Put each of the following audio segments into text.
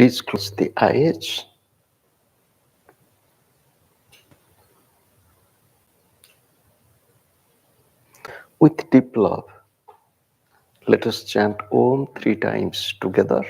Please close the eyes. With deep love, let us chant Om 3 times together.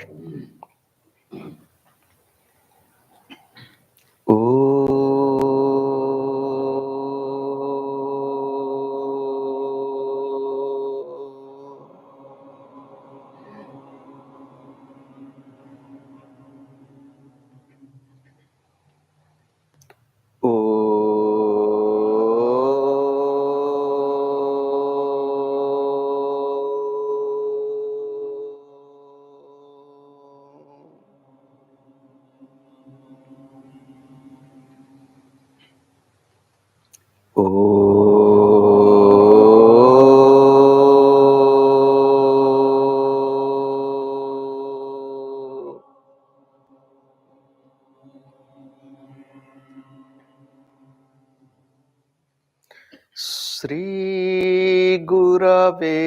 Sri Gurave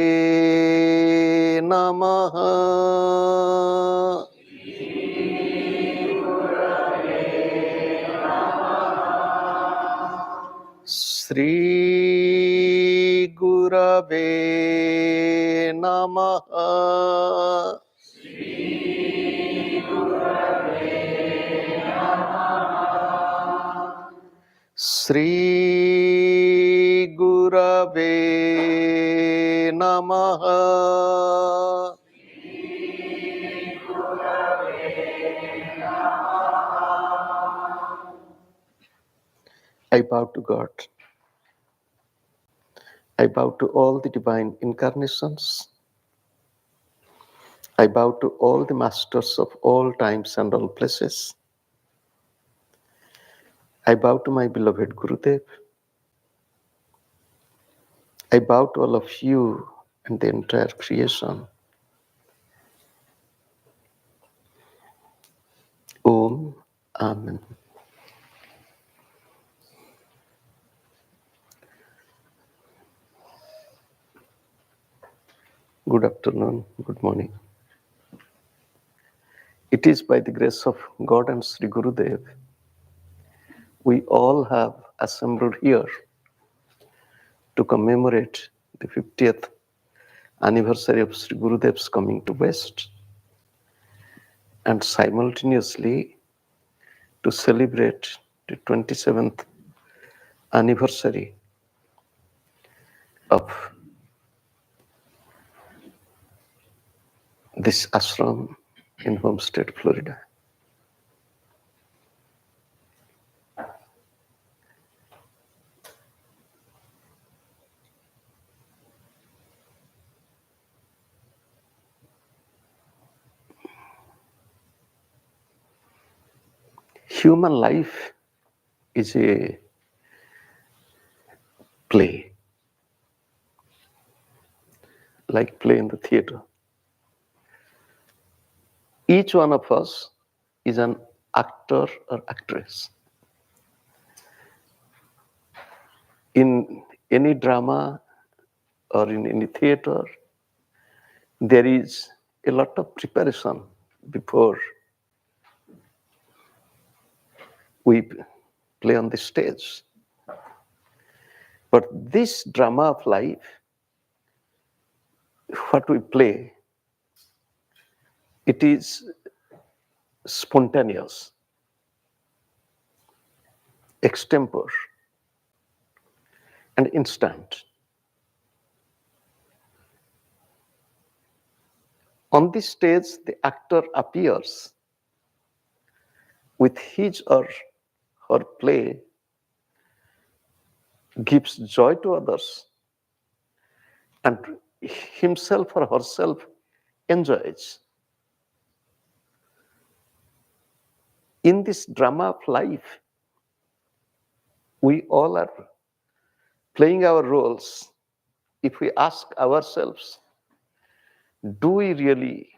Namaha. Sri Gurave Namaha. Sri Gurave Namaha. I bow to God. I bow to all the divine incarnations. I bow to all the masters of all times and all places. I bow to my beloved Gurudev. I bow to all of you and the entire creation. Om. Amen. Good afternoon, good morning. It is by the grace of God and Sri Gurudev, we all have assembled here to commemorate the 50th anniversary of Sri Gurudev's coming to West, and simultaneously to celebrate the 27th anniversary of this ashram in Homestead, Florida. Human life is a play, like play in the theater. Each one of us is an actor or actress. In any drama or in any theater, there is a lot of preparation before we play on the stage. But this drama of life, what we play, it is spontaneous, extempore, and instant. On this stage, the actor appears with his or her play, gives joy to others, and himself or herself enjoys. In this drama of life, we all are playing our roles. If we ask ourselves, do we really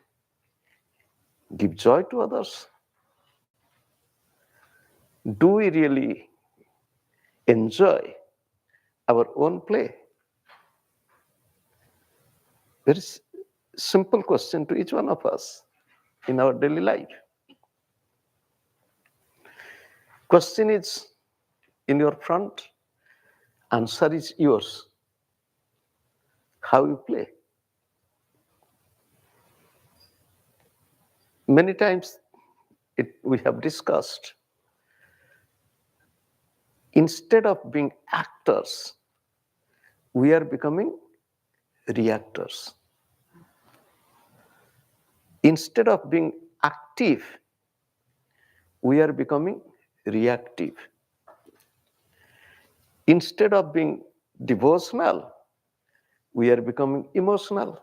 give joy to others? Do we really enjoy our own play? Very simple question to each one of us in our daily life. Question is in your front, answer is yours. How you play. Many times we have discussed, instead of being actors, we are becoming reactors. Instead of being active, we are becoming reactive. Instead of being devotional, we are becoming emotional.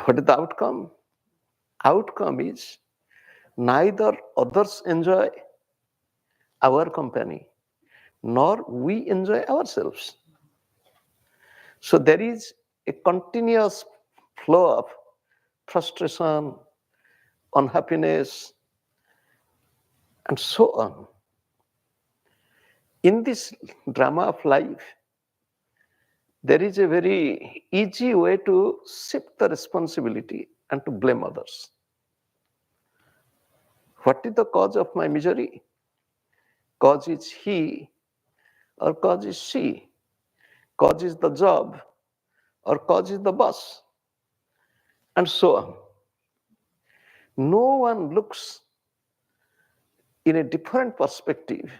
What is the outcome? Outcome is neither others enjoy our company, nor we enjoy ourselves. So there is a continuous flow of frustration, unhappiness, and so on. In this drama of life, there is a very easy way to shift the responsibility and to blame others. What is the cause of my misery? Cause is he or cause is she? Cause is the job or cause is the boss? And so on. No one looks in a different perspective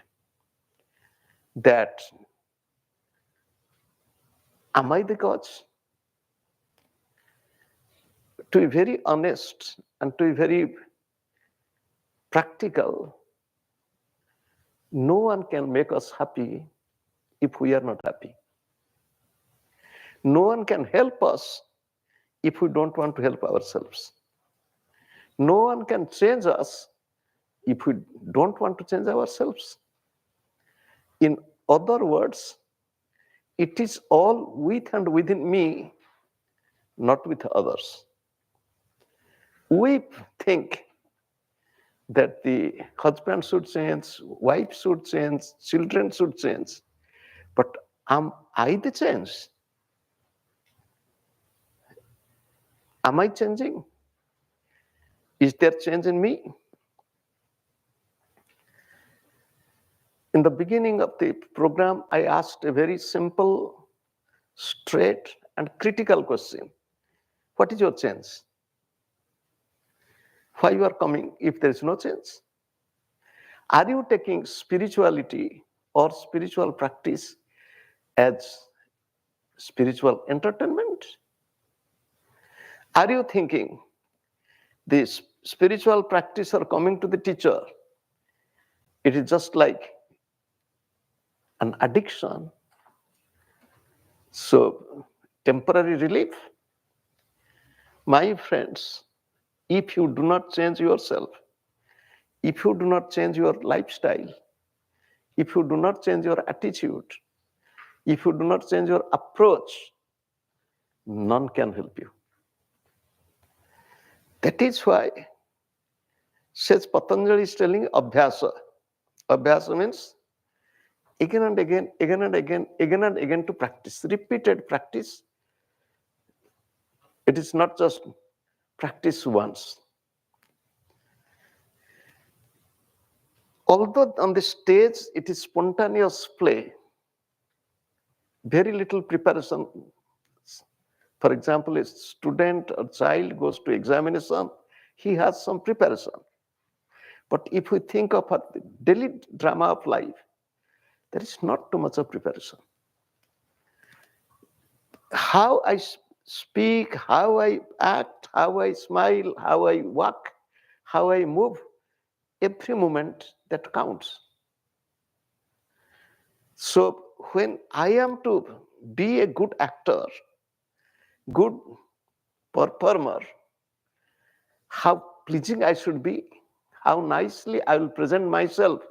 that, am I the cause? To be very honest and to be very practical, no one can make us happy if we are not happy. No one can help us if we don't want to help ourselves. No one can change us if we don't want to change ourselves. In other words, it is all with and within me, not with others. We think that the husband should change, wife should change, children should change. But am I the change? Am I changing? Is there change in me? In the beginning of the program, I asked a very simple, straight, and critical question. What is your change? Why you are coming if there is no change? Are you taking spirituality or spiritual practice as spiritual entertainment? Are you thinking this spiritual practice or coming to the teacher, it is just like an addiction? So, temporary relief? My friends, if you do not change yourself, if you do not change your lifestyle, if you do not change your attitude, if you do not change your approach, none can help you. That is why, says Patanjali is telling abhyasa. Abhyasa means again and again, again and again, again and again to practice, repeated practice. It is not just practice once. Although on the stage it is spontaneous play, very little preparation. For example, a student or child goes to examination, he has some preparation. But if we think of the daily drama of life, there is not too much of preparation. How I speak, how I act, how I smile, how I walk, how I move, every moment that counts. So when I am to be a good actor, good performer, how pleasing I should be, how nicely I will present myself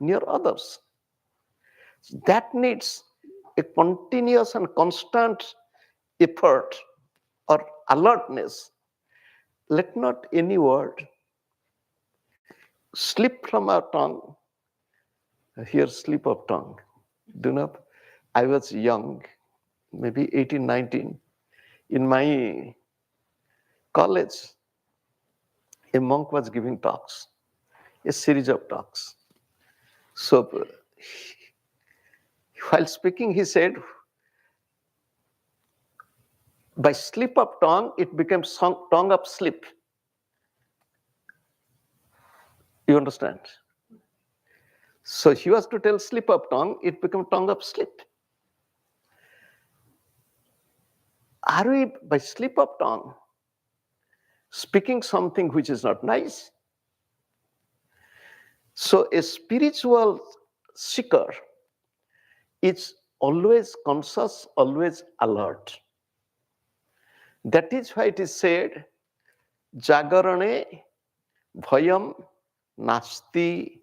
near others. That needs a continuous and constant effort or alertness. Let not any word slip from our tongue. Here, slip of tongue. Do not. I was young, maybe 18, 19. In my college, a monk was giving talks. a series of talks. So while speaking, he said, by slip of tongue, it became tongue of slip. You understand? So he was to tell slip of tongue, it became tongue of slip. Are we, by slip of tongue, speaking something which is not nice? So a spiritual seeker is always conscious, always alert. That is why it is said, Jagarane bhayam nasti.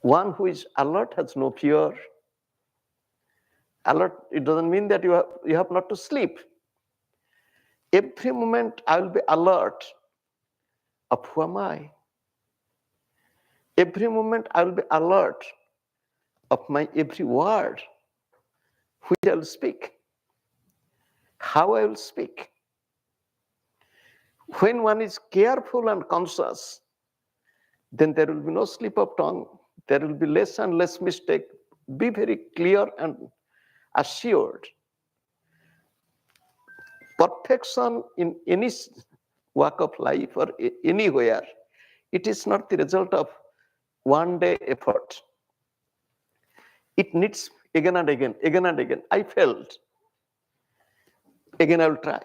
One who is alert has no fear. Alert, it doesn't mean that you have not to sleep. Every moment I will be alert of who am I. Every moment I will be alert of my every word, which I will speak, how I will speak. When one is careful and conscious, then there will be no slip of tongue. There will be less and less mistake. Be very clear and assured. Perfection in any walk of life or anywhere, it is not the result of one day effort. It needs again and again, again and again. I failed. Again I will try.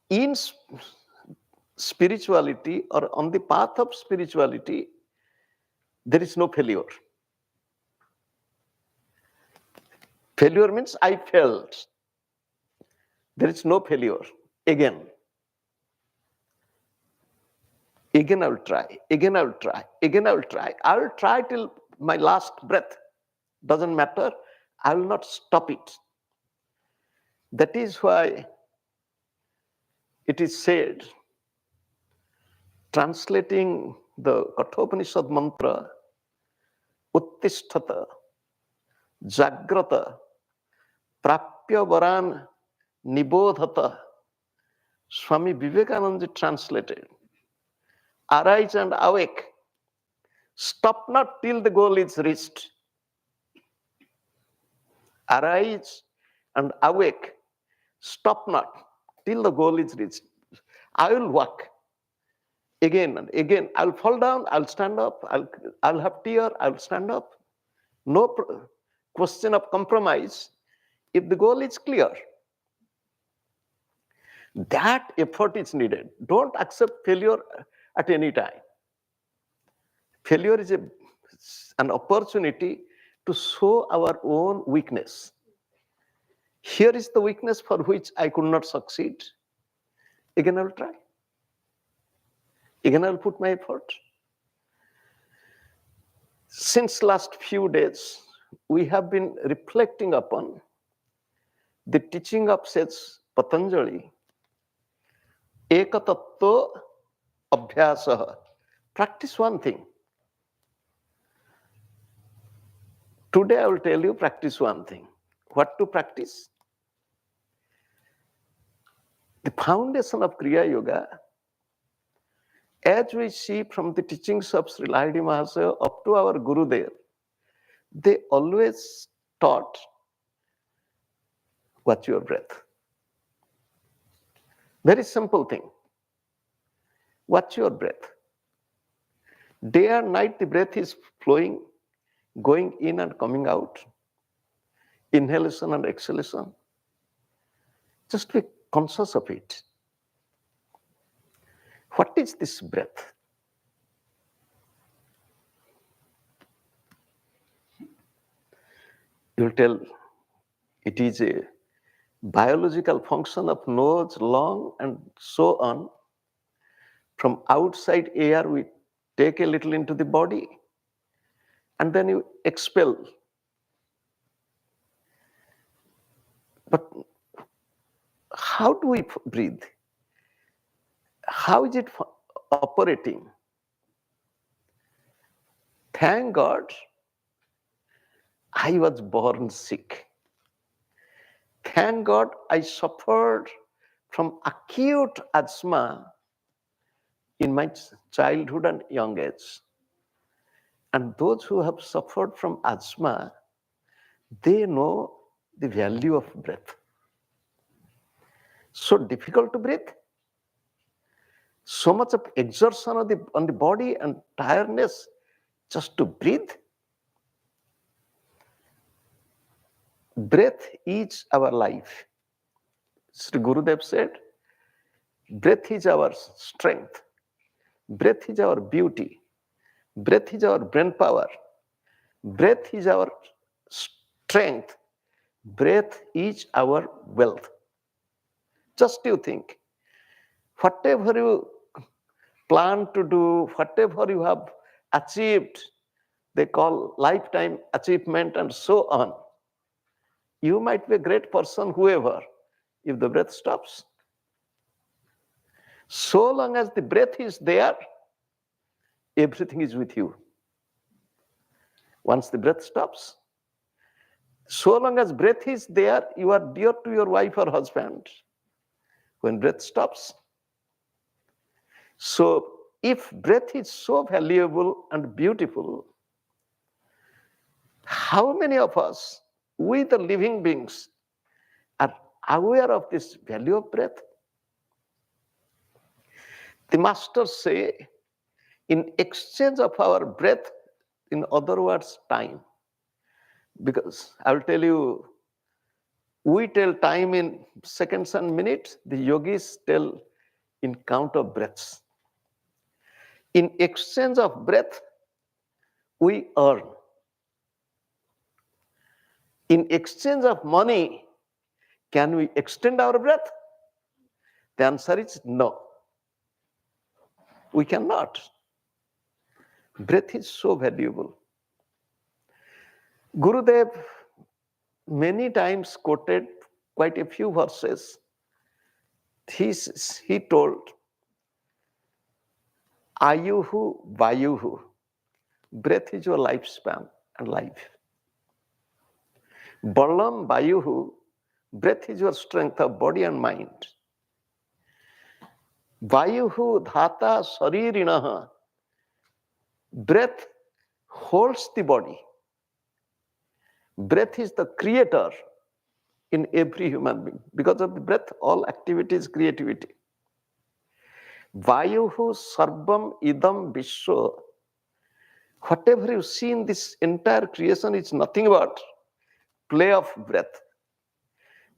In spirituality or on the path of spirituality, there is no failure. Failure means I failed. There is no failure. Again. Again I will try. Again I will try. Again I will try. I will try till my last breath. Doesn't matter. I will not stop it. That is why it is said, translating the Kathopanishad mantra, Uttisthata, Jagrata, Prapya Varan Nibodhata. Swami Vivekananda translated, arise and awake. Stop not till the goal is reached. Arise and awake. Stop not till the goal is reached. I will walk again and again. I'll fall down, I'll stand up, I'll have tear, I'll stand up. No question of compromise if the goal is clear. That effort is needed. Don't accept failure at any time. Failure is an opportunity to show our own weakness. Here is the weakness for which I could not succeed. Again, I will try. Again, I will put my effort. Since last few days, we have been reflecting upon the teaching of sage Patanjali, Ekatattva Abhyasa. Practice one thing. Today I will tell you, practice one thing. What to practice? The foundation of Kriya Yoga, as we see from the teachings of Sri Lahiri Mahasaya up to our Gurudev, they always taught, watch your breath. Very simple thing. Watch your breath. Day and night the breath is flowing, going in and coming out. Inhalation and exhalation. Just be conscious of it. What is this breath? You will tell it is a biological function of nose, lung, and so on. From outside air, we take a little into the body, and then you expel. But how do we breathe? How is it operating? Thank God, I was born sick. Thank God, I suffered from acute asthma in my childhood and young age. And those who have suffered from asthma, they know the value of breath. So difficult to breathe, so much of exertion on the body and tiredness just to breathe. Breath is our life. Sri Gurudev said, breath is our strength. Breath is our beauty. Breath is our brain power. Breath is our strength. Breath is our wealth. Just you think, whatever you plan to do, whatever you have achieved, they call lifetime achievement and so on. You might be a great person, whoever, if the breath stops. So long as the breath is there, everything is with you. Once the breath stops, so long as breath is there, you are dear to your wife or husband. When breath stops, so if breath is so valuable and beautiful, how many of us, we the living beings, are aware of this value of breath? The masters say, in exchange of our breath, in other words, time. Because I will tell you, we tell time in seconds and minutes, the yogis tell in count of breaths. In exchange of breath, we earn. In exchange of money, can we extend our breath? The answer is no. We cannot. Breath is so valuable. Gurudev many times quoted quite a few verses. He told, Ayuhu Vayuhu. Breath is your lifespan and life. Balam Vayuhu. Breath is your strength of body and mind. Vayuhu Dhata Saririnaha. Breath holds the body. Breath is the creator in every human being. Because of the breath, all activity is creativity. Vayuhu Sarvam Idam Vishwa. Whatever you see in this entire creation is nothing but play of breath.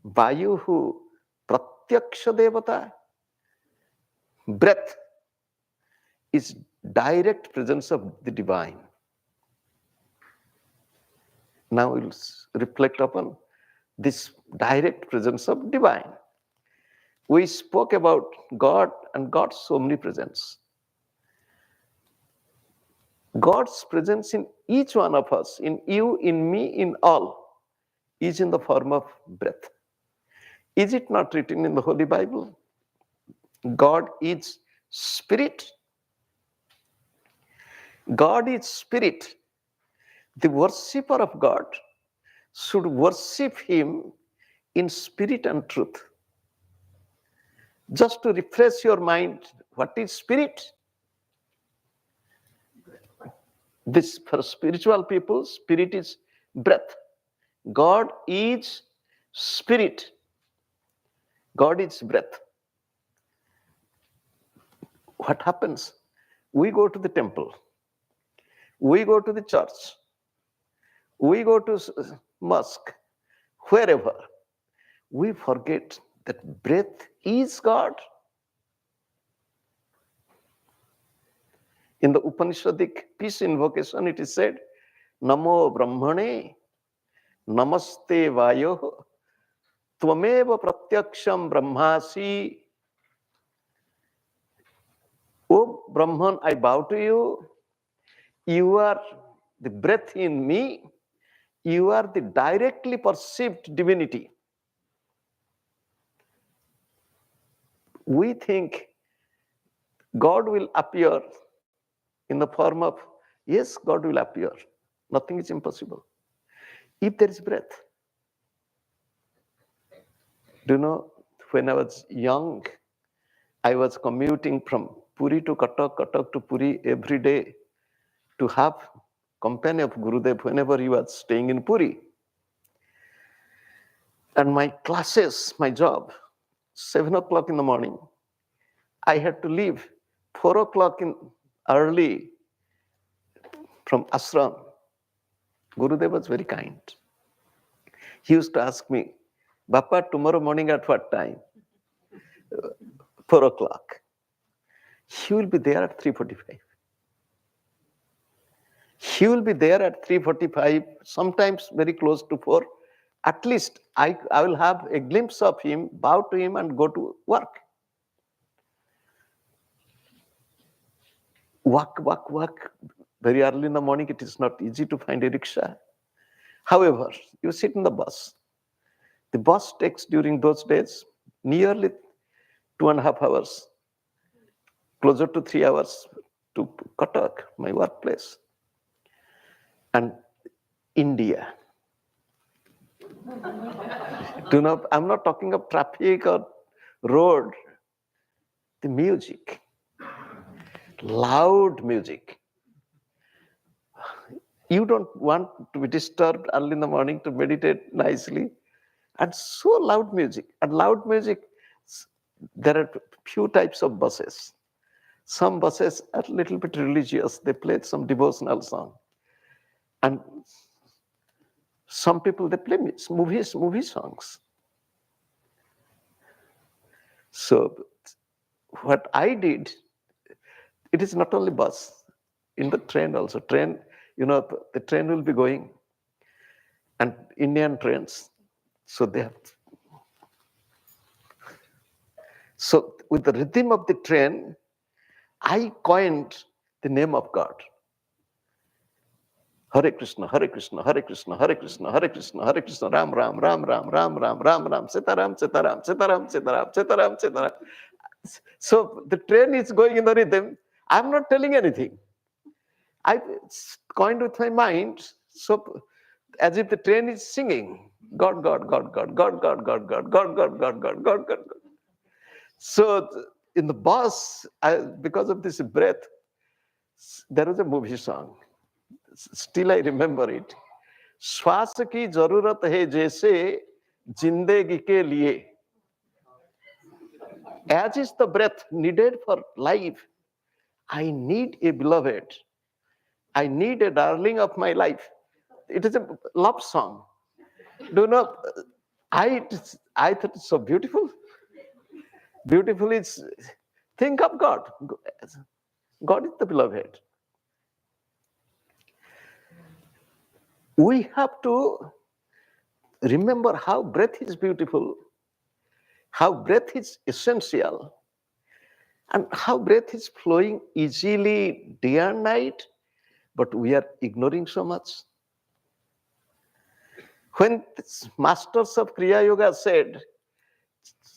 Vayuhu Pratyaksha Devata. Breath is direct presence of the divine. Now we'll reflect upon this direct presence of divine. We spoke about God and God's omnipresence. God's presence in each one of us, in you, in me, in all, is in the form of breath. Is it not written in the Holy Bible? God is spirit. God is spirit. The worshipper of God should worship him in spirit and truth. Just to refresh your mind, what is spirit? This, for spiritual people, spirit is breath. God is spirit. God is breath. What happens? We go to the temple. We go to the church. We go to mosque. Wherever. We forget that breath is God. In the Upanishadic peace invocation, it is said, Namo Brahmane, Namaste Vayo, Tvameva Pratyaksham Brahmasi. O Brahman, I bow to you. You are the breath in me. You are the directly perceived divinity. We think God will appear in the form of, yes, God will appear. Nothing is impossible. If there is breath. Do you know, when I was young, I was commuting from Puri to Cuttack, Cuttack to Puri every day to have company of Gurudev whenever he was staying in Puri. And my classes, my job, 7 o'clock in the morning, I had to leave 4 o'clock in early from ashram. Gurudev was very kind. He used to ask me, Bappa, tomorrow morning at what time? 4 o'clock. He will be there at 3:45. He will be there at 3:45, sometimes very close to 4. At least I will have a glimpse of him, bow to him and go to work. Walk. Very early in the morning, it is not easy to find a rickshaw. However, you sit in the bus. The bus takes during those days nearly 2.5 hours, closer to 3 hours to Cuttack, my workplace. And India. I'm not talking of traffic or road. The music. Loud music. You don't want to be disturbed early in the morning to meditate nicely. And so loud music. And loud music, there are few types of buses. Some buses are a little bit religious. They played some devotional song. And some people, they play movie songs. So what I did, it is not only bus, in the train also. Train, the train will be going, and Indian trains. So they have. So with the rhythm of the train, I coined the name of God. Hare Krishna, Hare Krishna, Hare Krishna, Hare Krishna, Hare Krishna, Hare Krishna, Ram Ram, Ram Ram, Ram Ram, Ram Ram, Sitaram, Sitaram, Sitaram, Sitaram, Sitaram, Sitaram. So the train is going in the rhythm. I'm not telling anything. I coined with my mind, so as if the train is singing, God, God, God, God, God, God, God, God, God, God, God, God, God, God. So in the bus, because of this breath, there was a movie song. Still I remember it. श्वास की जरूरत है जैसे जिंदगी के लिए. As is the breath needed for life, I need a beloved. I need a darling of my life. It is a love song. I thought it's so beautiful. Beautiful is, think of God. God is the beloved. We have to remember how breath is beautiful, how breath is essential, and how breath is flowing easily day and night, but we are ignoring so much. When masters of Kriya Yoga said,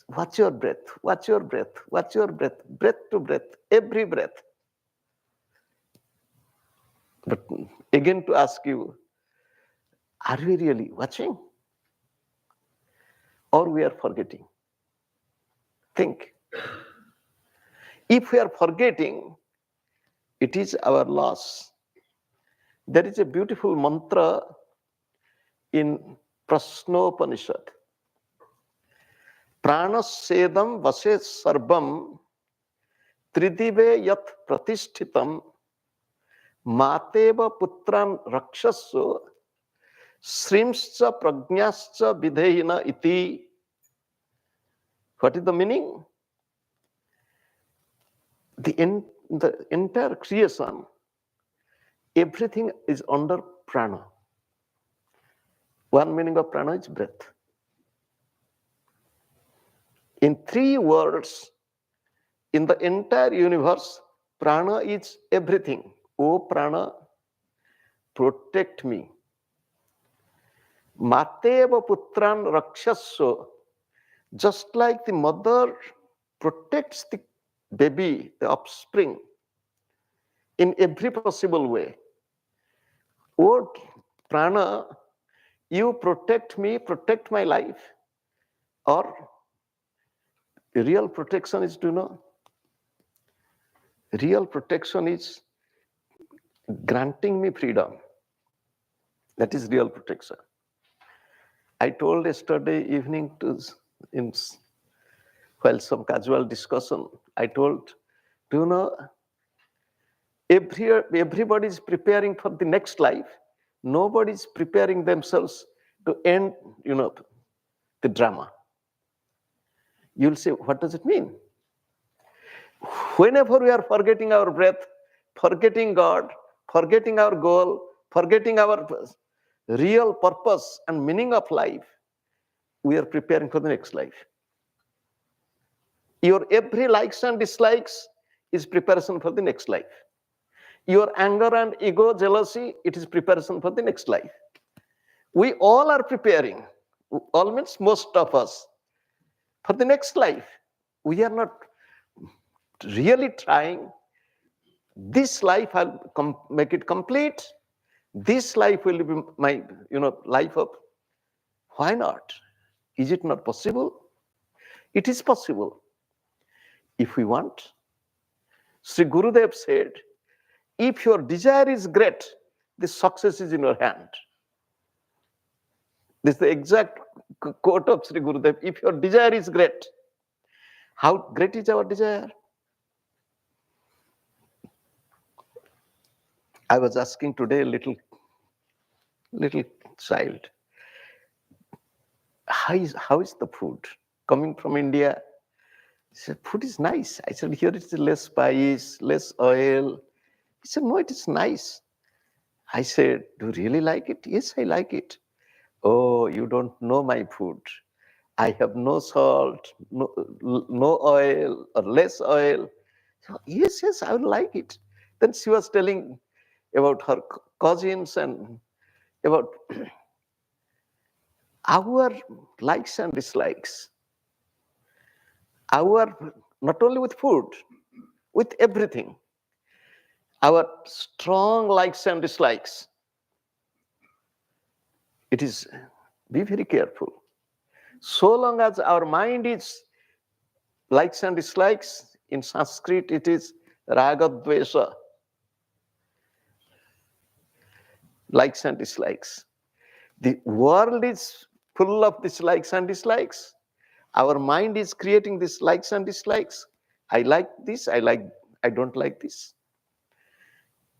watch your breath, watch your breath, watch your breath, breath to breath, every breath. But again to ask you, are we really watching? Or we are forgetting? Think. If we are forgetting, it is our loss. There is a beautiful mantra in Prasnopanishad. Pranasedam vase sarvam tridive yat pratishtitam mateva putran rakshasya srimscha prajnascha vidhena iti. What is the meaning? The entire creation, everything is under prana. One meaning of prana is breath. In 3 words, in the entire universe, prana is everything. Oh prana, protect me. Mateva putran rakshasya, just like the mother protects the baby, the offspring, in every possible way. Oh prana, you protect me, protect my life. Or real protection is, Real protection is granting me freedom. That is real protection. I told yesterday evening in while some casual discussion, I told, do you know, everybody is preparing for the next life. Nobody is preparing themselves to end, the drama. You'll say, what does it mean? Whenever we are forgetting our breath, forgetting God, forgetting our goal, forgetting our real purpose and meaning of life, we are preparing for the next life. Your every likes and dislikes is preparation for the next life. Your anger and ego, jealousy, it is preparation for the next life. We all are preparing, all means most of us, for the next life. We are not really trying. This life I'll make it complete. This life will be my, life of. Why not? Is it not possible? It is possible. If we want. Sri Gurudev said, if your desire is great, the success is in your hand. This is the exact quote of Sri Gurudev. If your desire is great, how great is our desire? I was asking today a little child, how is the food? Coming from India, he said, food is nice. I said, here it's less spice, less oil. He said, no, it is nice. I said, do you really like it? Yes, I like it. Oh, you don't know my food. I have no salt, no oil, or less oil. So, yes, I would like it. Then she was telling about her cousins and about our likes and dislikes. Not only with food, with everything. Our strong likes and dislikes. It is, be very careful. So long as our mind is likes and dislikes, in Sanskrit it is ragadvesa, likes and dislikes. The world is full of these likes and dislikes. Our mind is creating these likes and dislikes. I like this, I don't like this.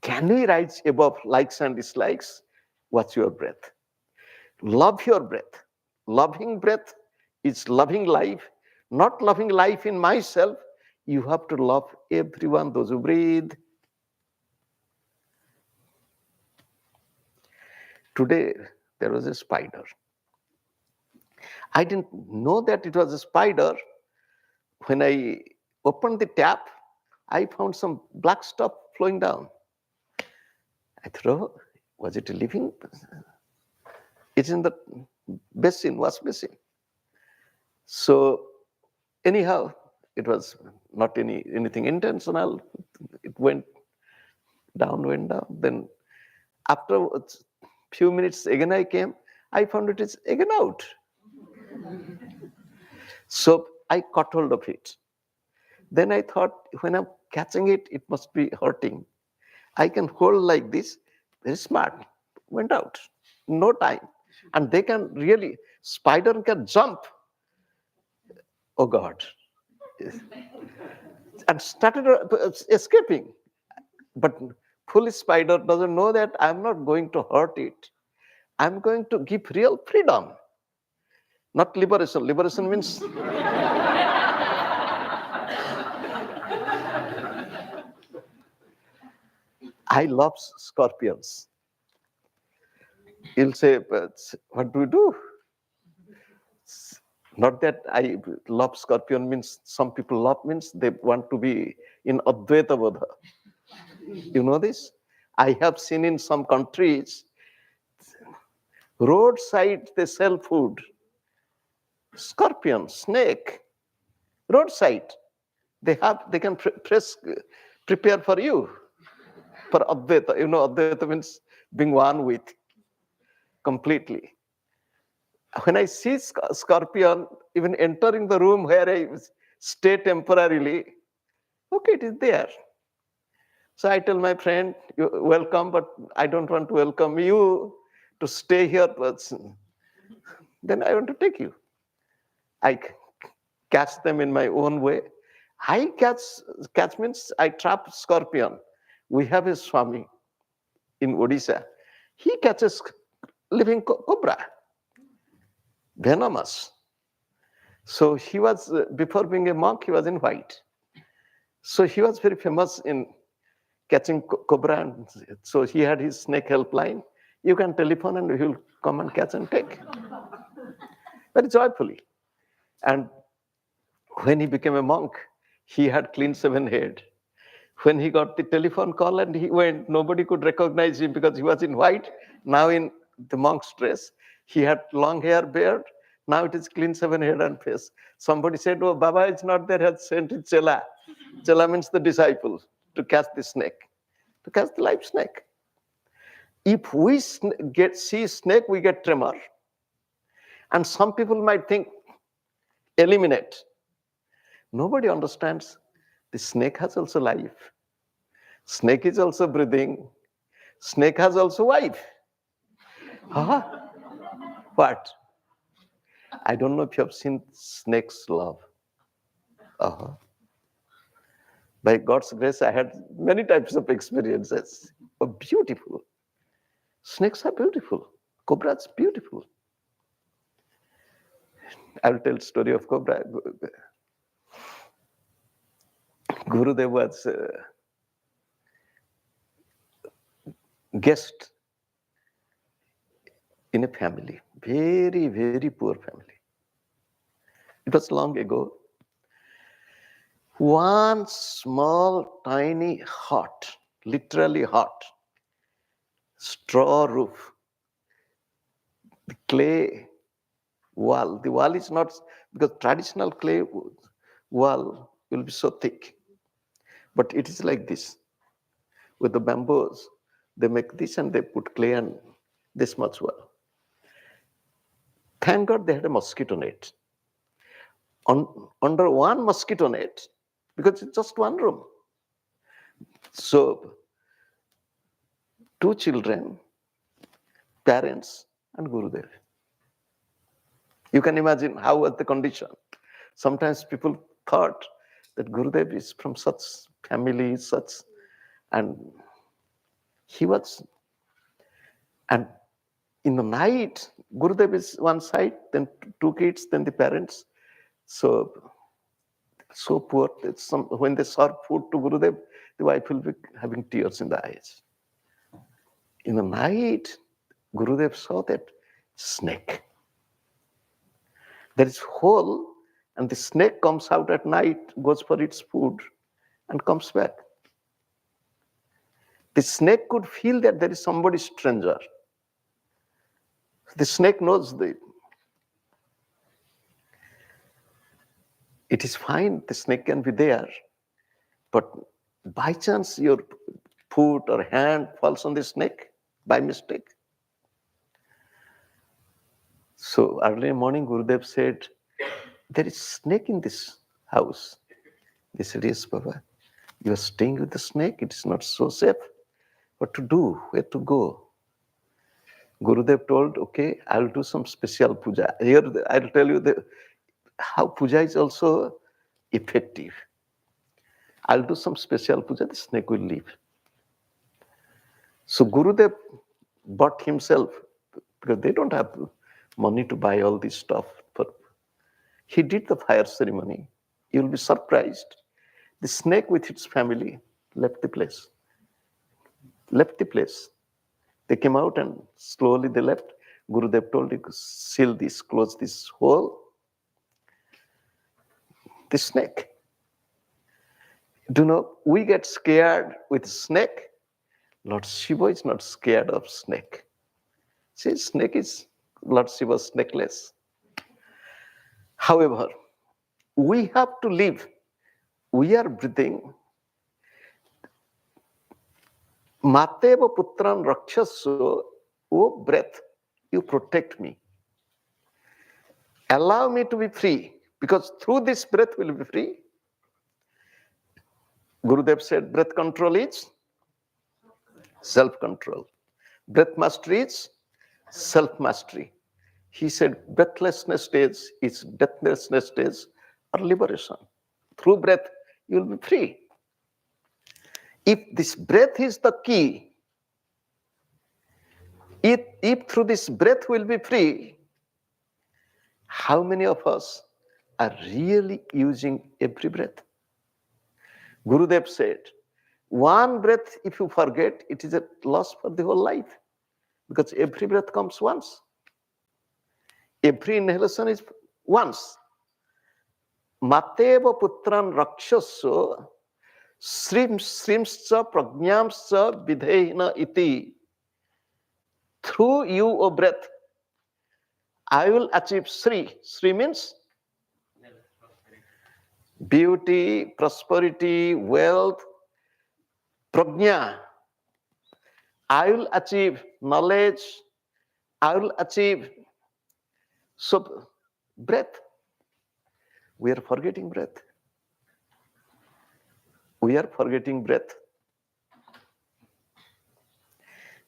Can we rise above likes and dislikes? Watch your breath. Love your breath. Loving breath is loving life, not loving life in myself. You have to love everyone, those who breathe. Today, there was a spider. I didn't know that it was a spider. When I opened the tap, I found some black stuff flowing down. I thought, was it a living? It's in the basin, wash basin. So anyhow, it was not anything intentional. It went down. Then after a few minutes again I came, I found it is again out. So I caught hold of it. Then I thought, when I'm catching it, it must be hurting. I can hold like this, very smart, went out, no time. And they can really, spider can jump. Oh God. And started escaping. But foolish spider doesn't know that I'm not going to hurt it. I'm going to give real freedom. Not liberation. Liberation means I love scorpions. You'll say, but what do we do? Not that I love scorpion means some people love means they want to be in Advaita Bodha. You know this? I have seen in some countries, roadside they sell food. Scorpion, snake, roadside. They can prepare for you. For Advaita. Advaita means being one with completely. When I see scorpion, even entering the room where I stay temporarily, okay, it is there. So I tell my friend, "You're welcome, but I don't want to welcome you to stay here. But then I want to take you. I catch them in my own way. I catch means I trap scorpion. We have a Swami in Odisha. He catches living cobra, venomous. So he was, before being a monk, he was in white. So he was very famous in catching cobra. And so he had his snake helpline. You can telephone and he will come and catch and take. Very joyfully. And when he became a monk, he had clean shaven head. When he got the telephone call and he went, nobody could recognize him because he was in white. Now in the monk's dress, he had long hair, beard. Now it is clean shaven head and face. Somebody said, oh, Baba is not there, has sent his Chela. Chela means the disciple, to catch the snake, to catch the live snake. If we see snake, we get tremor. And some people might think, eliminate. Nobody understands the snake has also life. Snake is also breathing. Snake has also wife. Huh? What? I don't know if you have seen snake's love. Uh-huh. By God's grace, I had many types of experiences. Oh, beautiful. Snakes are beautiful. Cobra is beautiful. I will tell the story of cobra. Gurudev was a guest in a family, very, very poor family. It was long ago. One small, tiny hut, literally hut, straw roof, the clay wall. The wall is not, because traditional clay wall will be so thick. But it is like this. With the bamboos, they make this and they put clay and this much wall. Thank God they had a mosquito net. Under one mosquito net, because it's just one room. So, two children, parents, and Gurudev. You can imagine how was the condition. Sometimes people thought that Gurudev is from such family, and he was, and in the night, Gurudev is one side, then two kids, then the parents. So poor. When they serve food to Gurudev, the wife will be having tears in the eyes. In the night, Gurudev saw that snake. There is hole, and the snake comes out at night, goes for its food, and comes back. The snake could feel that there is somebody stranger. The snake knows it is fine, the snake can be there, but by chance your foot or hand falls on the snake by mistake. So early morning, Gurudev said, there is snake in this house. They said, yes, Baba, you are staying with the snake, it is not so safe. What to do, where to go? Gurudev told, okay, I'll do some special puja. Here I'll tell you how puja is also effective. I'll do some special puja, the snake will leave. So Gurudev bought himself, because they don't have money to buy all this stuff. He did the fire ceremony. You'll be surprised. The snake with its family left the place. They came out and slowly they left. Gurudev told you, seal this, close this hole. The snake. Do you know, we get scared with snake. Lord Shiva is not scared of snake. See, snake is Lord Shiva's necklace. However, we have to live. We are breathing. Mateva putran rakshasya, oh breath, you protect me. Allow me to be free, because through this breath will be free. Gurudev said breath control is Self-control. Breath mastery is self-mastery. He said breathlessness stage is deathlessness stage or liberation. Through breath, you will be free. If this breath is the key, if through this breath will be free, how many of us are really using every breath? Gurudev said, one breath if you forget, it is a loss for the whole life. Because every breath comes once. Every inhalation is once. Mateva putran rakshasya srimscha pragnamscha vidhena iti. Through you, O breath, I will achieve Sri. Sri means beauty, prosperity, wealth, prajna. I will achieve knowledge. I will achieve breath. We are forgetting breath. We are forgetting breath.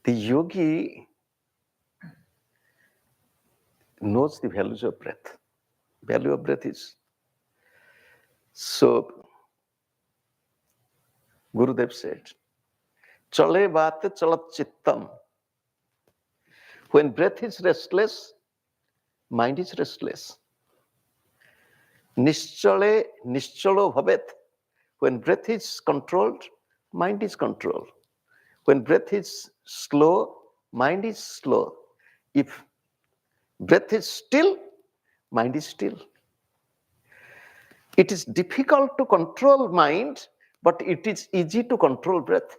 The yogi knows the values of breath. Value of breath is so. Gurudev said, "Chale vaat chalat chittam." When breath is restless, mind is restless. Nischale nischalo bhavet. When breath is controlled, mind is controlled. When breath is slow, mind is slow. If breath is still, mind is still. It is difficult to control mind, but it is easy to control breath.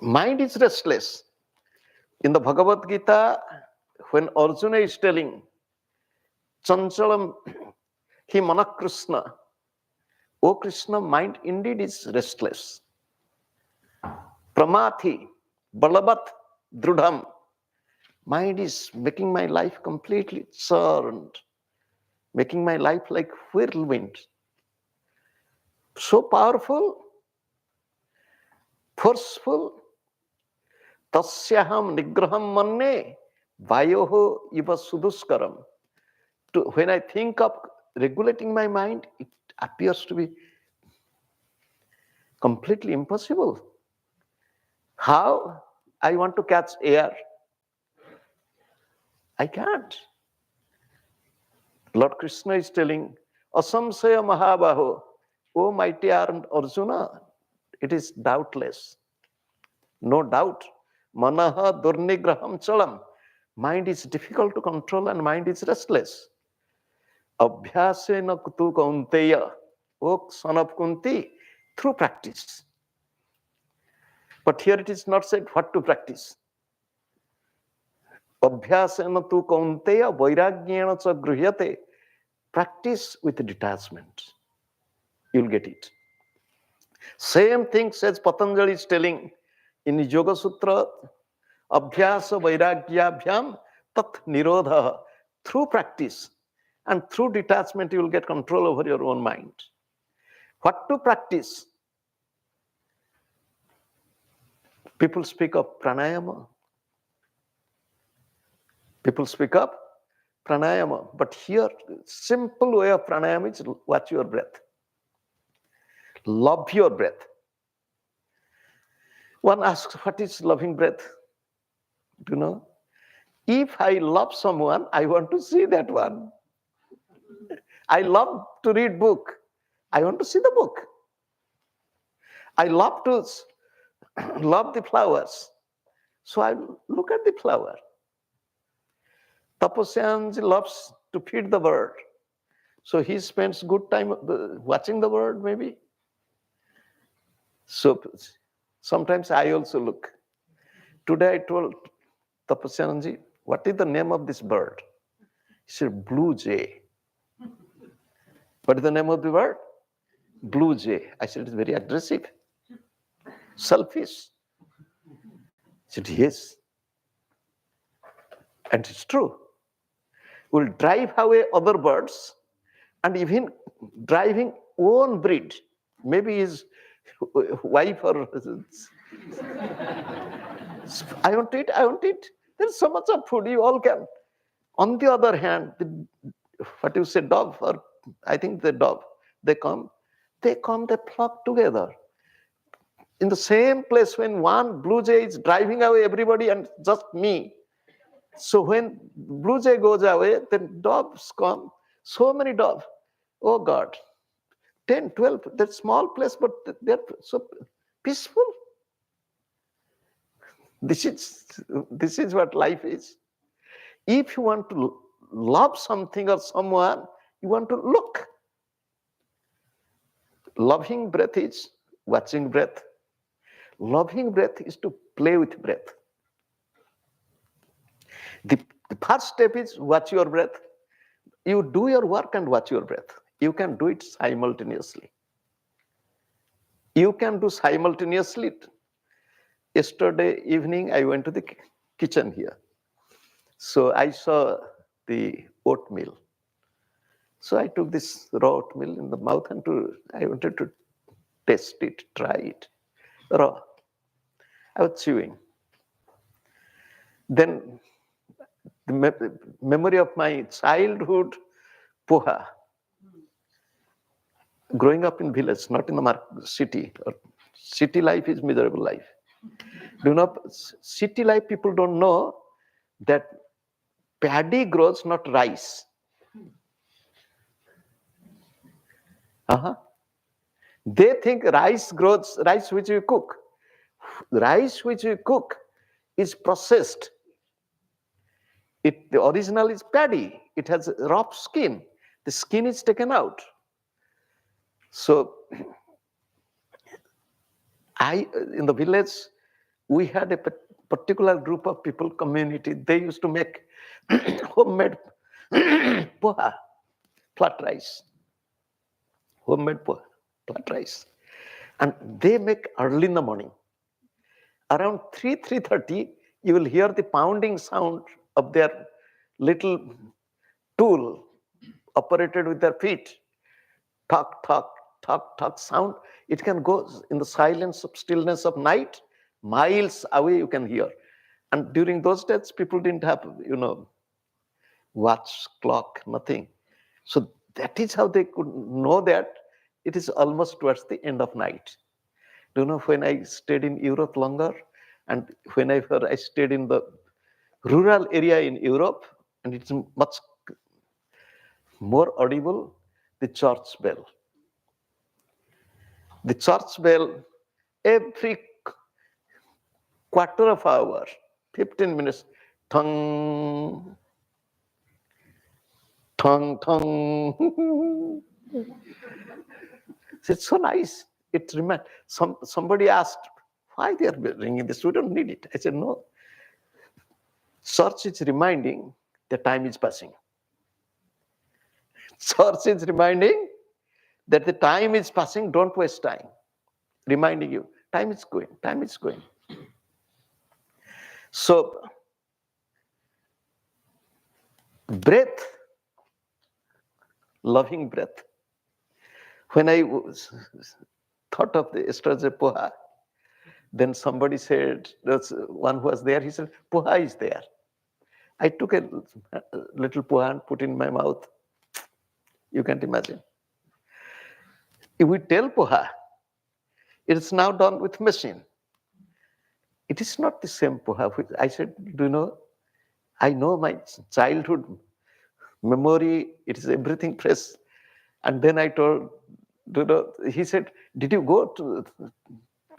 Mind is restless. In the Bhagavad Gita, when Arjuna is telling, Chanchalam hi mana Krishna, O Krishna, mind indeed is restless. Pramathi, balavat, drudham. Mind is making my life completely churned, making my life like whirlwind. So powerful, forceful. Tasyaham nigraham manne vayoho iva suduskaram. When I think of regulating my mind, it appears to be completely impossible. How? I want to catch air. I can't. Lord Krishna is telling, Asamsaya Mahabaho, O mighty armed Arjuna, it is doubtless. No doubt. Manaha durnigraham chalam. Mind is difficult to control and mind is restless. Abhyasena kutu kaunteya, O son of Kunti, through practice. But here it is not said what to practice. Abhyasena tu kaunteya vairagyena cha gruhyate. Practice with detachment. You'll get it. Same thing says Patanjali is telling in Yoga Sutra, Abhyasa Vairagyabhyam Tat Nirodha. Through practice and through detachment, you will get control over your own mind. What to practice? People speak of pranayama. People speak of pranayama. But here, simple way of pranayama is watch your breath. Love your breath. One asks, what is loving breath? Do you know? If I love someone, I want to see that one. I love to read book. I want to see the book. I love to love the flowers. So I look at the flower. Tapasyanji loves to feed the bird. So he spends good time watching the bird, maybe. So sometimes I also look. Today I told Tapasyanji, what is the name of this bird? He said, blue jay. What is the name of the bird? Blue jay. I said, it's very aggressive, selfish. He said, yes. And it's true. We'll drive away other birds and even driving own breed. Maybe wife or I want to eat, I want to eat. There's so much of food you all can. On the other hand, what you say, dove, or I think the dove, they come, they flock together. In the same place when one blue jay is driving away everybody and just me. So when blue jay goes away, then doves come, so many doves. Oh God, 10, 12, that small place, but they're so peaceful. This is what life is. If you want to love something or someone, you want to look. Loving breath is watching breath. Loving breath is to play with breath. The first step is watch your breath. You do your work and watch your breath. You can do it simultaneously. You can do simultaneously. Yesterday evening, I went to the kitchen here. So I saw the oatmeal. So I took this raw oatmeal in the mouth and I wanted to taste it, try it, raw. I was chewing. Then the memory of my childhood poha, growing up in village, not in the city. City life is miserable life. City life people don't know that paddy grows, not rice. They think rice grows, rice which you cook. Rice which you cook is processed. The original is paddy. It has rough skin. The skin is taken out. So in the village, we had a particular group of people, community. They used to make homemade poha, flat rice. Homemade poha, flat rice. And they make early in the morning. Around 3:30, you will hear the pounding sound of their little tool operated with their feet. Talk, talk, talk, talk sound. It can go in the silence of stillness of night, miles away you can hear. And during those days, people didn't have, watch, clock, nothing. So that is how they could know that it is almost towards the end of night. When I stayed in Europe longer, and whenever I stayed in the rural area in Europe, and it's much more audible, the church bell. The church bell, every quarter of hour, 15 minutes, thong, thong, thong. It's so nice. It reminds. Somebody asked, why they are ringing this? We don't need it. I said, no. Church is reminding the time is passing. Church is reminding that the time is passing, don't waste time. Reminding you, time is going, time is going. So, breath, loving breath. When I thought of the yesterday poha, then somebody said, there's one who was there, he said, poha is there. I took a little poha and put in my mouth. You can't imagine. If we tell poha, it is now done with machine. It is not the same poha. I said, I know my childhood memory, it is everything fresh. And then I told, he said, did you go to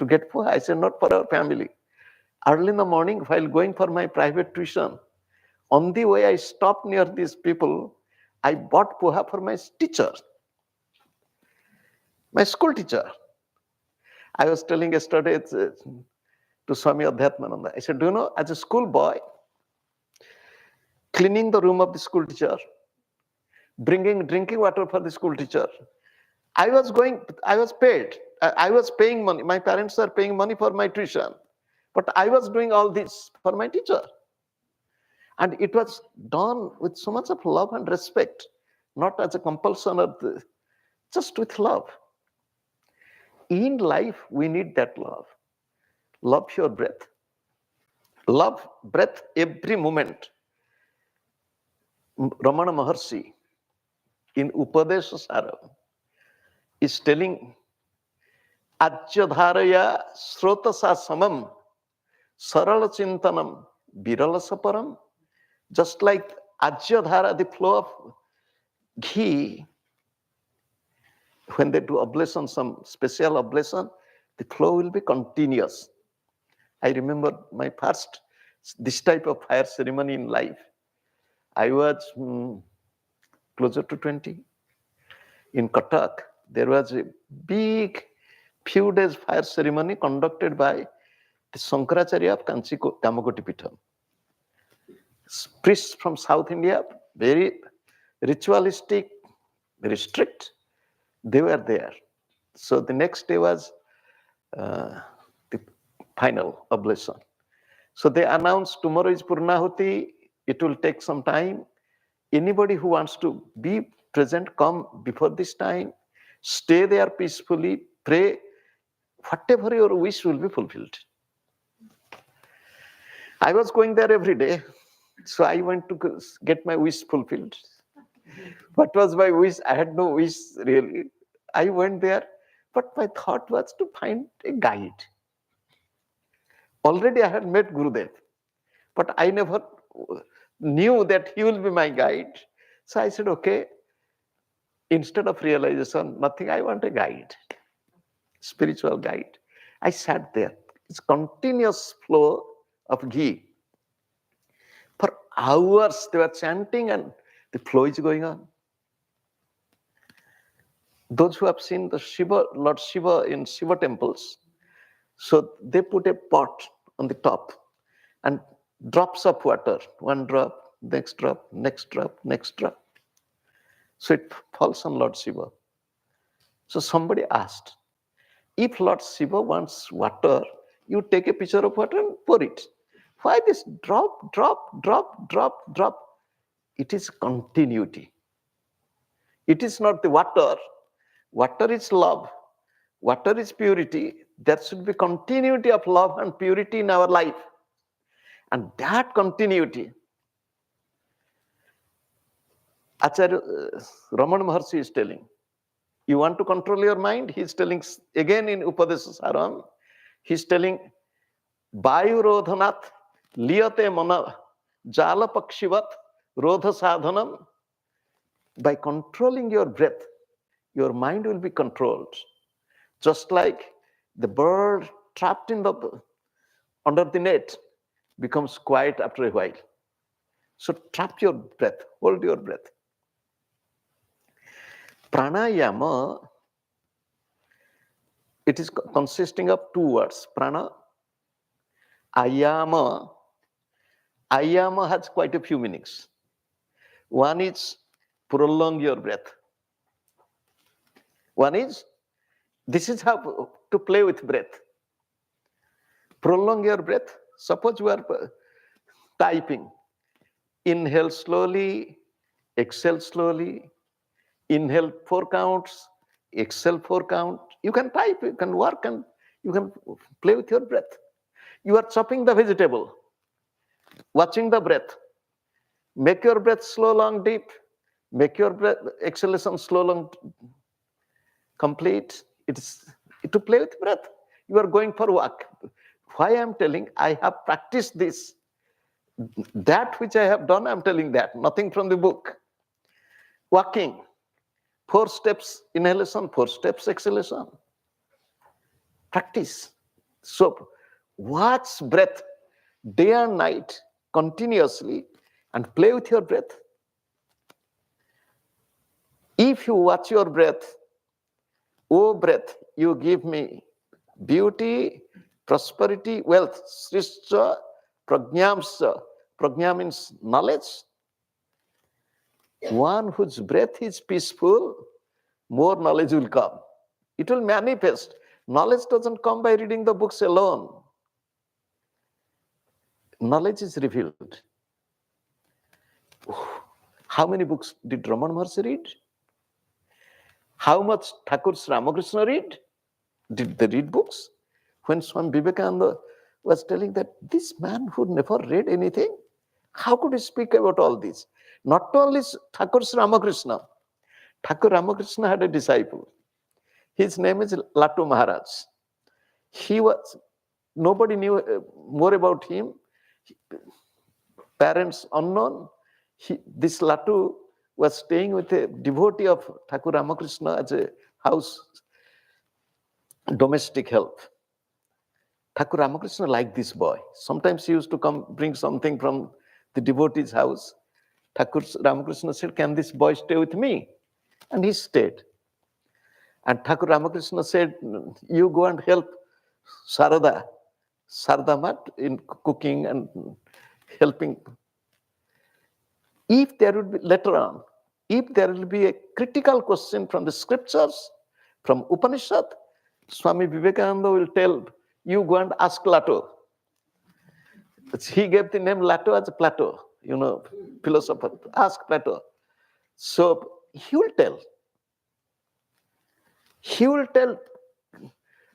get poha? I said, not for our family. Early in the morning, while going for my private tuition, on the way I stopped near these people, I bought poha for my teacher, my school teacher. I was telling yesterday to Swami Adhyatmananda, I said, as a school boy, cleaning the room of the school teacher, bringing drinking water for the school teacher, I was paid. I was paying money. My parents are paying money for my tuition. But I was doing all this for my teacher. And it was done with so much of love and respect, not as a compulsion, just with love. in life, we need that love. Love your breath. Love breath every moment. Ramana Maharshi in Upadesha Sara is telling Ajyadharaya Srotasa Samam Sarala Chintanam Virala Saparam. Just like Ajyadhara, the flow of ghee, when they do oblation, some special oblation, the flow will be continuous. I remember my first this type of fire ceremony in life. I was closer to 20. In Cuttack, there was a big few days fire ceremony conducted by the Sankaracharya of Kanchi Kamakoti Pitham. Priests from South India, very ritualistic, very strict, they were there. So the next day was the final oblation. So they announced tomorrow is Purnahuti, it will take some time. Anybody who wants to be present, come before this time, stay there peacefully, pray, whatever your wish will be fulfilled. I was going there every day, so I went to get my wish fulfilled. What was my wish? I had no wish really. I went there, but my thought was to find a guide. Already I had met Gurudev, but I never knew that he will be my guide. So I said, okay, instead of realization, nothing, I want a guide, spiritual guide. I sat there. It's continuous flow of ghee. For hours they were chanting and the flow is going on. Those who have seen the Shiva, Lord Shiva in Shiva temples, so they put a pot on the top and drops of water, one drop, next drop, next drop, next drop. So it falls on Lord Shiva. So somebody asked, if Lord Shiva wants water, you take a pitcher of water and pour it. Why this drop, drop, drop, drop, drop? It is continuity. It is not the water. Water is love. Water is purity. There should be continuity of love and purity in our life. And that continuity, Acharya Ramana Maharshi is telling. You want to control your mind? He's telling again in Upadesha Saram, he's telling, Vayu Rodhanat Liyate Mana Jala Pakshivat Rodha Sadhanam. By controlling your breath, your mind will be controlled. Just like the bird trapped in under the net becomes quiet after a while. So trap your breath, hold your breath. Pranayama, it is consisting of two words, prana, ayama. Ayama has quite a few meanings. One is prolong your breath. One is, this is how to play with breath. Prolong your breath. Suppose you are typing. Inhale slowly, exhale slowly. Inhale 4 counts, exhale 4 count. You can type, you can work, and you can play with your breath. You are chopping the vegetable, watching the breath. Make your breath slow, long, deep. Make your breath exhalation slow, long, complete. It's to play with breath. You are going for walk. Why I'm telling, I have practiced this. That which I have done, I'm telling that. Nothing from the book. Walking. 4 steps inhalation, 4 steps exhalation. Practice. So watch breath day and night continuously and play with your breath. If you watch your breath, oh breath, you give me beauty, prosperity, wealth, srishcha, prajnamscha. Prajna means knowledge. One whose breath is peaceful, more knowledge will come. It will manifest. Knowledge doesn't come by reading the books alone. Knowledge is revealed. How many books did Ramana Maharshi read? How much Thakur Ramakrishna read? Did they read books? When Swami Vivekananda was telling that this man who never read anything, how could he speak about all this? Not only Thakur Ramakrishna. Thakur Ramakrishna had a disciple. His name is Latu Maharaj. Nobody knew more about him. Parents unknown. This Latu was staying with a devotee of Thakur Ramakrishna as a house domestic help. Thakur Ramakrishna liked this boy. Sometimes he used to come bring something from the devotee's house. Thakur Ramakrishna said, "Can this boy stay with me?" And he stayed. And Thakur Ramakrishna said, "You go and help Sarada Mat in cooking and helping. If there would be later on, if there will be a critical question from the scriptures, from Upanishad, Swami Vivekananda will tell, you go and ask Plato." He gave the name Plato as Plato, philosopher. Ask Plato. So he will tell. He will tell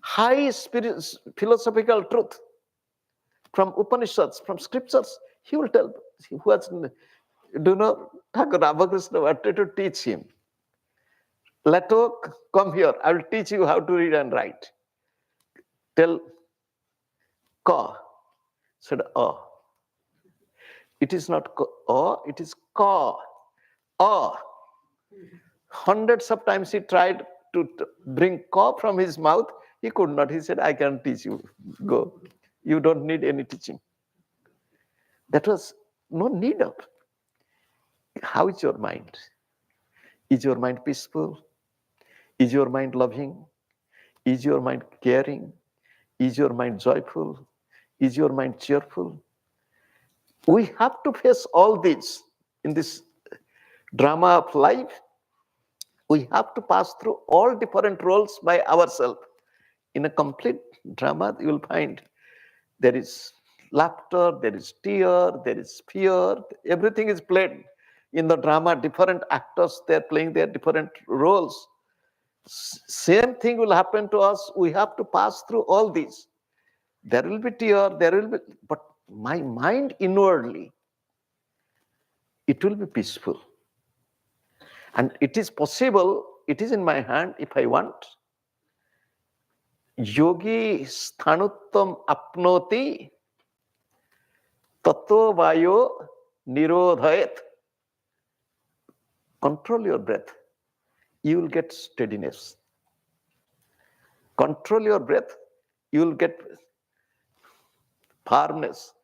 high philosophical truth from Upanishads, from scriptures. He will tell. Thakur Ramakrishna wanted to teach him. Plato, come here. I will teach you how to read and write. Tell ka. Said oh. It is not oh, it is ka. Oh. Hundreds of times he tried to bring ka from his mouth. He could not. He said, "I can teach you. Go. You don't need any teaching." That was no need of. How is your mind? Is your mind peaceful? Is your mind loving? Is your mind caring? Is your mind joyful? Is your mind cheerful? We have to face all this in this drama of life. We have to pass through all different roles by ourselves. In a complete drama, you will find there is laughter, there is tear, there is fear. Everything is played in the drama. Different actors, they're playing their different roles. Same thing will happen to us. We have to pass through all these. There will be tear, but my mind inwardly, it will be peaceful. And it is possible, it is in my hand if I want. Yogi sthanuttam apnoti tato vayo nirodhayat. Control your breath. You will get steadiness. Control your breath. You will get firmness,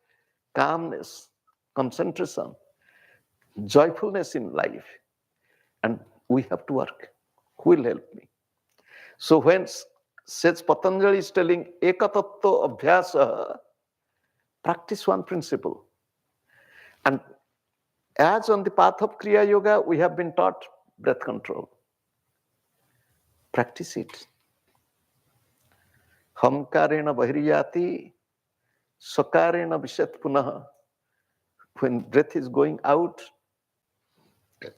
calmness, concentration, joyfulness in life. And we have to work. Who will help me? So when says Patanjali is telling ekatattva abhyasa, practice one principle. And as on the path of Kriya Yoga, we have been taught breath control. Practice it. Hamkarena bahiriyati, sakarena vishat punaha. When breath is going out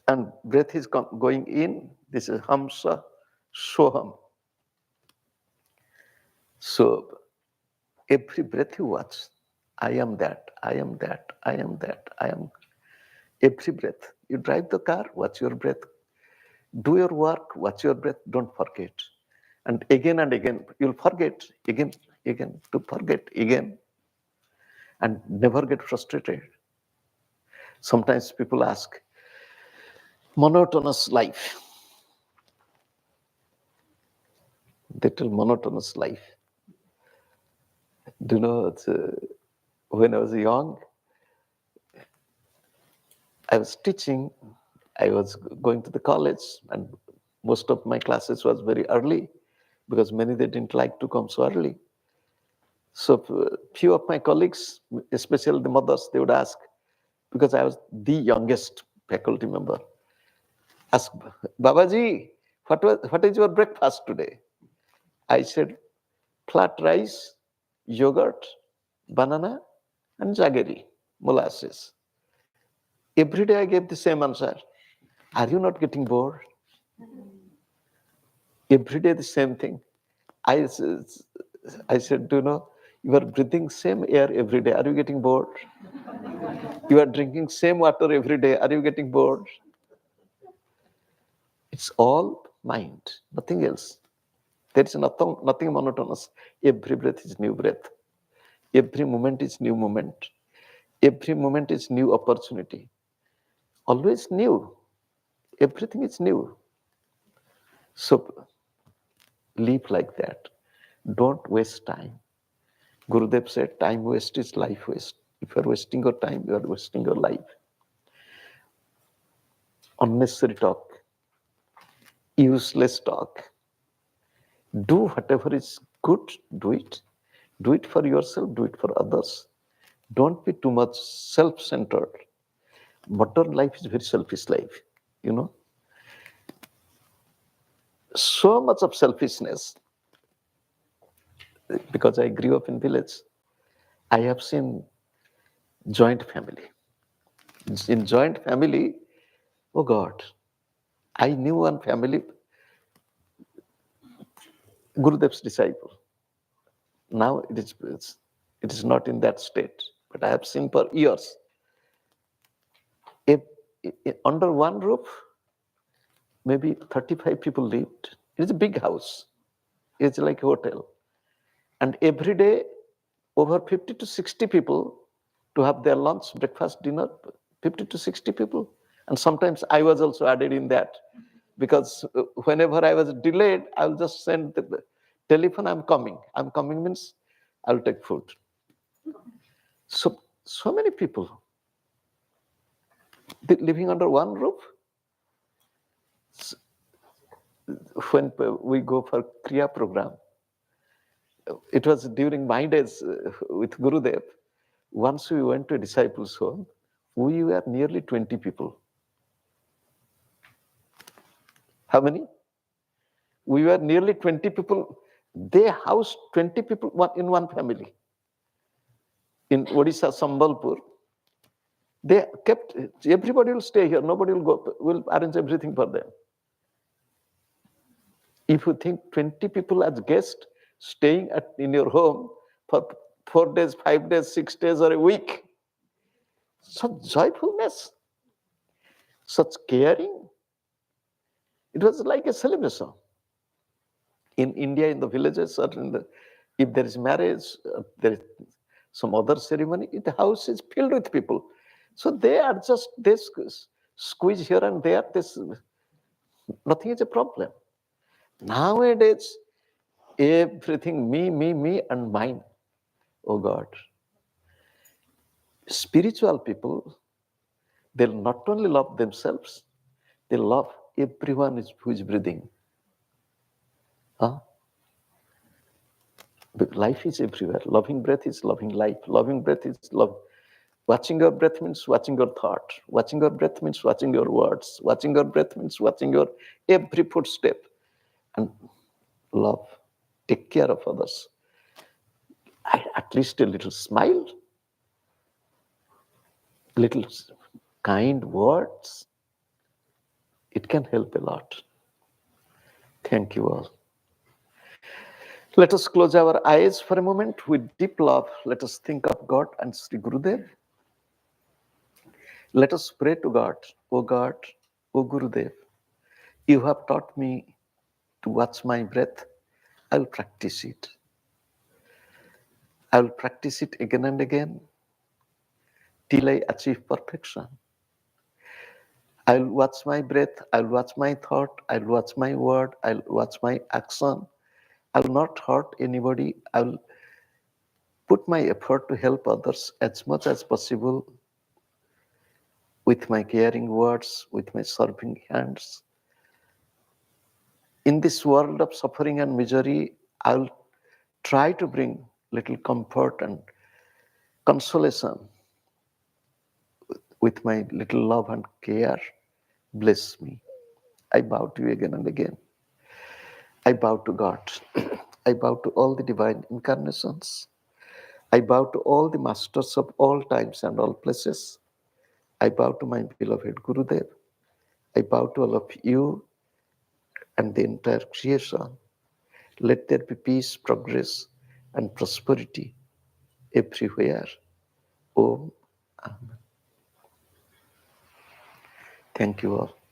and breath is going in, this is hamsa soham. So every breath you watch, I am that, I am that, I am that, I am. Every breath. You drive the car, watch your breath. Do your work, watch your breath, don't forget. And again, you'll forget, again, to forget again. And never get frustrated. Sometimes people ask, monotonous life. They tell monotonous life. Do you know, when I was young, I was teaching, I was going to the college, and most of my classes was very early because many they didn't like to come so early. So few of my colleagues, especially the mothers, they would ask, because I was the youngest faculty member, ask, Babaji, what is your breakfast today? I said, flat rice, yogurt, banana, and jaggery, molasses. Every day I gave the same answer. Are you not getting bored? Every day the same thing. I said, you are breathing same air every day. Are you getting bored? You are drinking same water every day. Are you getting bored? It's all mind, nothing else. There is nothing monotonous. Every breath is new breath. Every moment is new moment. Every moment is new opportunity. Always new. Everything is new. So live like that. Don't waste time. Gurudev said, time waste is life waste. If you are wasting your time, you are wasting your life. Unnecessary talk, useless talk. Do whatever is good, do it. Do it for yourself, do it for others. Don't be too much self-centered. Modern life is very selfish life, So much of selfishness. Because I grew up in village, I have seen joint family. In joint family, oh God, I knew one family, Gurudev's disciple. Now it is not in that state, but I have seen for years. If, under one roof, maybe 35 people lived. It's a big house. It's like a hotel. And every day, over 50 to 60 people to have their lunch, breakfast, dinner, 50 to 60 people. And sometimes I was also added in that, because whenever I was delayed, I'll just send the telephone, I'm coming. I'm coming means I'll take food. So many people living under one roof. When we go for Kriya program, it was during my days with Gurudev. Once we went to a disciple's home, we were nearly 20 people. How many? We were nearly 20 people. They housed 20 people in one family. In Odisha, Sambalpur, they kept, everybody will stay here, nobody will go, will arrange everything for them. If you think 20 people as guests staying in your home for 4 days, 5 days, 6 days, or a week, such joyfulness, such caring, it was like a celebration. In India, in the villages, or if there is marriage, there is some other ceremony, the house is filled with people. So they are just, they squeeze here and there, nothing is a problem. Nowadays, everything me, and mine. Oh God. Spiritual people, they'll not only love themselves, they love everyone who is breathing. Huh? But life is everywhere. Loving breath is loving life. Loving breath is love. Watching your breath means watching your thought. Watching your breath means watching your words. Watching your breath means watching your every footstep. And love. Take care of others. At least a little smile. Little kind words. It can help a lot. Thank you all. Let us close our eyes for a moment. With deep love, let us think of God and Sri Gurudev. Let us pray to God. O God, O Gurudev, you have taught me to watch my breath. I will practice it. I will practice it again and again till I achieve perfection. I will watch my breath. I will watch my thought. I will watch my word. I will watch my action. I will not hurt anybody. I will put my effort to help others as much as possible with my caring words, with my serving hands. In this world of suffering and misery, I'll try to bring little comfort and consolation with my little love and care. Bless me. I bow to you again and again. I bow to God. I bow to all the divine incarnations. I bow to all the masters of all times and all places. I bow to my beloved Gurudev. I bow to all of you and the entire creation. Let there be peace, progress, and prosperity everywhere. Om. Amen. Thank you all.